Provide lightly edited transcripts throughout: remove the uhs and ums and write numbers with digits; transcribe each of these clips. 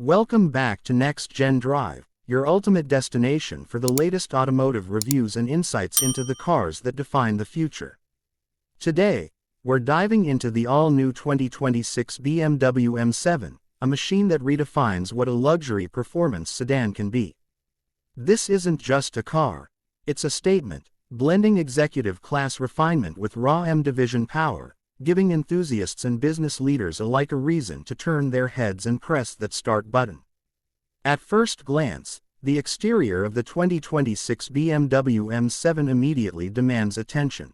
Welcome back to Next Gen Drive, your ultimate destination for the latest automotive reviews and insights into the cars that define the future. Today, we're diving into the all-new 2026 BMW M7, a machine that redefines what a luxury performance sedan can be. This isn't just a car, it's a statement, blending executive-class refinement with raw M-division power, giving enthusiasts and business leaders alike a reason to turn their heads and press that start button. At first glance, the exterior of the 2026 BMW M7 immediately demands attention.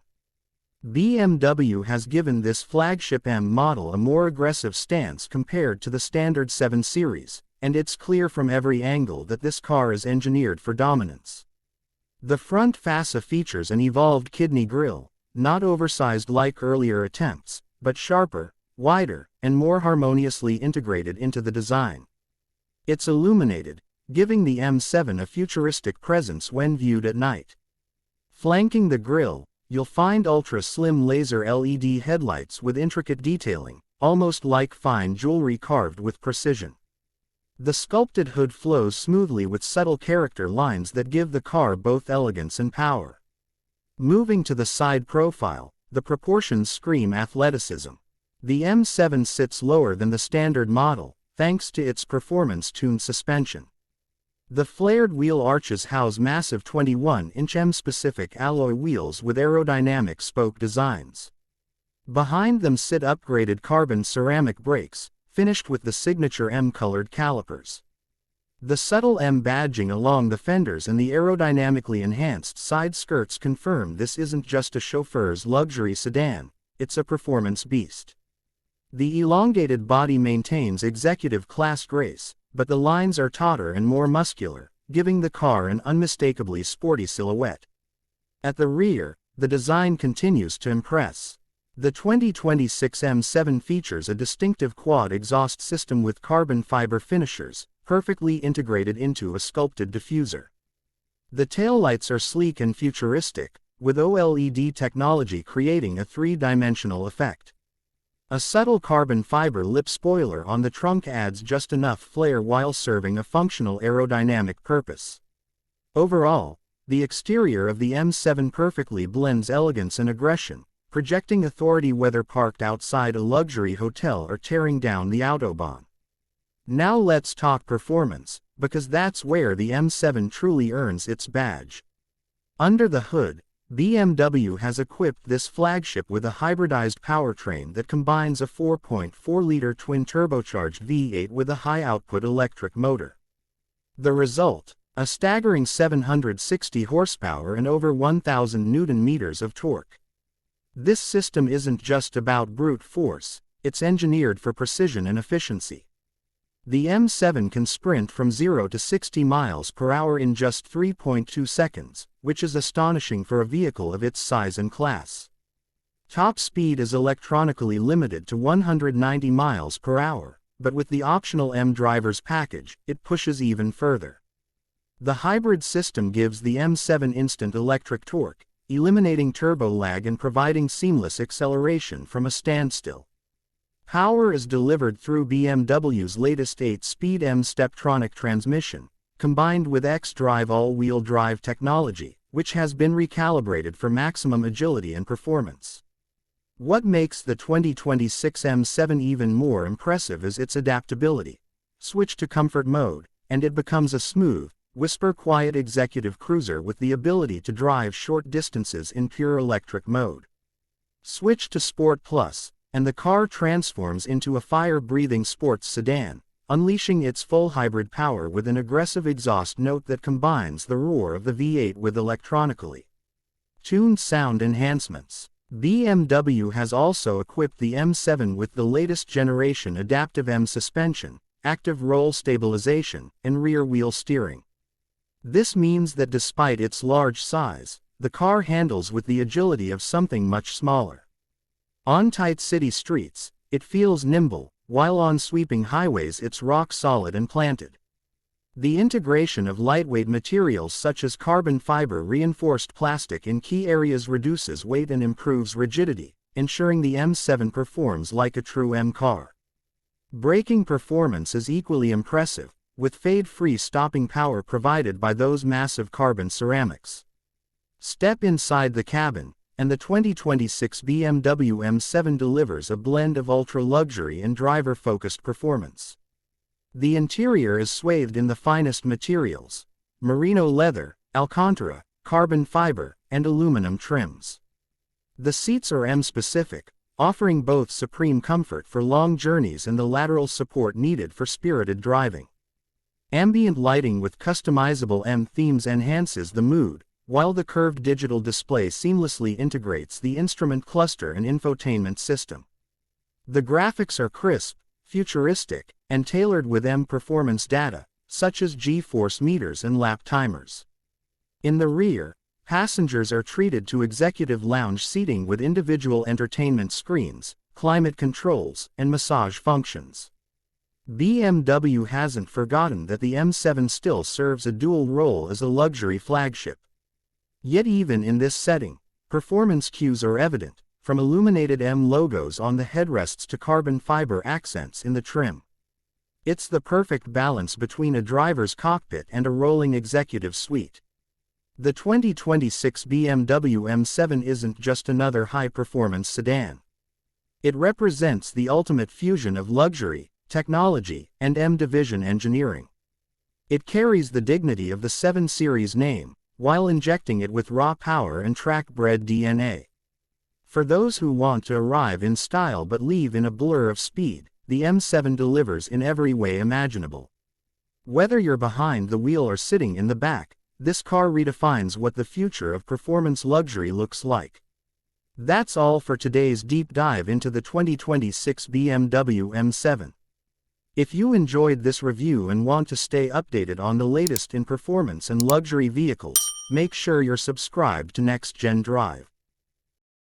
BMW has given this flagship M model a more aggressive stance compared to the standard 7 Series, and it's clear from every angle that this car is engineered for dominance. The front fascia features an evolved kidney grille, not oversized like earlier attempts, but sharper, wider, and more harmoniously integrated into the design. It's illuminated, giving the M7 a futuristic presence when viewed at night. Flanking the grille, you'll find ultra-slim laser LED headlights with intricate detailing, almost like fine jewelry carved with precision. The sculpted hood flows smoothly with subtle character lines that give the car both elegance and power. Moving to the side profile, the proportions scream athleticism. The M7 sits lower than the standard model, thanks to its performance-tuned suspension. The flared wheel arches house massive 21-inch M-specific alloy wheels with aerodynamic spoke designs. Behind them sit upgraded carbon ceramic brakes, finished with the signature M-colored calipers. The subtle M badging along the fenders and the aerodynamically enhanced side skirts confirm this isn't just a chauffeur's luxury sedan, it's a performance beast. The elongated body maintains executive-class grace, but the lines are tauter and more muscular, giving the car an unmistakably sporty silhouette. At the rear, the design continues to impress. The 2026 M7 features a distinctive quad exhaust system with carbon fiber finishers, perfectly integrated into a sculpted diffuser. The taillights are sleek and futuristic, with OLED technology creating a three-dimensional effect. A subtle carbon fiber lip spoiler on the trunk adds just enough flair while serving a functional aerodynamic purpose. Overall, the exterior of the M7 perfectly blends elegance and aggression, projecting authority whether parked outside a luxury hotel or tearing down the Autobahn. Now let's talk performance, because that's where the M7 truly earns its badge. Under the hood, BMW has equipped this flagship with a hybridized powertrain that combines a 4.4-liter twin-turbocharged V8 with a high-output electric motor. The result? A staggering 760 horsepower and over 1,000 Newton-meters of torque. This system isn't just about brute force, it's engineered for precision and efficiency. The M7 can sprint from 0 to 60 miles per hour in just 3.2 seconds, which is astonishing for a vehicle of its size and class. Top speed is electronically limited to 190 miles per hour, but with the optional M Drivers package, it pushes even further. The hybrid system gives the M7 instant electric torque, eliminating turbo lag and providing seamless acceleration from a standstill. Power is delivered through BMW's latest 8-speed M-Steptronic transmission, combined with X-Drive all-wheel drive technology, which has been recalibrated for maximum agility and performance. What makes the 2026 M7 even more impressive is its adaptability. Switch to comfort mode, and it becomes a smooth, whisper-quiet executive cruiser with the ability to drive short distances in pure electric mode. Switch to Sport Plus, and the car transforms into a fire-breathing sports sedan, unleashing its full hybrid power with an aggressive exhaust note that combines the roar of the V8 with electronically tuned sound enhancements. BMW has also equipped the M7 with the latest generation adaptive M suspension, active roll stabilization, and rear-wheel steering. This means that despite its large size, the car handles with the agility of something much smaller. On tight city streets, it feels nimble, while on sweeping highways it's rock solid and planted. The integration of lightweight materials such as carbon fiber reinforced plastic in key areas reduces weight and improves rigidity, ensuring the M7 performs like a true M car. Braking performance is equally impressive, with fade-free stopping power provided by those massive carbon ceramics. Step inside the cabin, and the 2026 BMW M7 delivers a blend of ultra-luxury and driver-focused performance. The interior is swathed in the finest materials: merino leather, alcantara, carbon fiber, and aluminum trims. The seats are M-specific, offering both supreme comfort for long journeys and the lateral support needed for spirited driving. Ambient lighting with customizable M themes enhances the mood, while the curved digital display seamlessly integrates the instrument cluster and infotainment system. The graphics are crisp, futuristic, and tailored with M performance data, such as G-force meters and lap timers. In the rear, passengers are treated to executive lounge seating with individual entertainment screens, climate controls, and massage functions. BMW hasn't forgotten that the M7 still serves a dual role as a luxury flagship. Yet even in this setting, performance cues are evident, from illuminated M logos on the headrests to carbon fiber accents in the trim. It's the perfect balance between a driver's cockpit and a rolling executive suite. The 2026 BMW M7 isn't just another high-performance sedan. It represents the ultimate fusion of luxury, technology, and M-division engineering. It carries the dignity of the 7 Series name, while injecting it with raw power and track-bred DNA. For those who want to arrive in style but leave in a blur of speed, the M7 delivers in every way imaginable. Whether you're behind the wheel or sitting in the back, this car redefines what the future of performance luxury looks like. That's all for today's deep dive into the 2026 BMW M7. If you enjoyed this review and want to stay updated on the latest in performance and luxury vehicles, make sure you're subscribed to Next Gen Drive.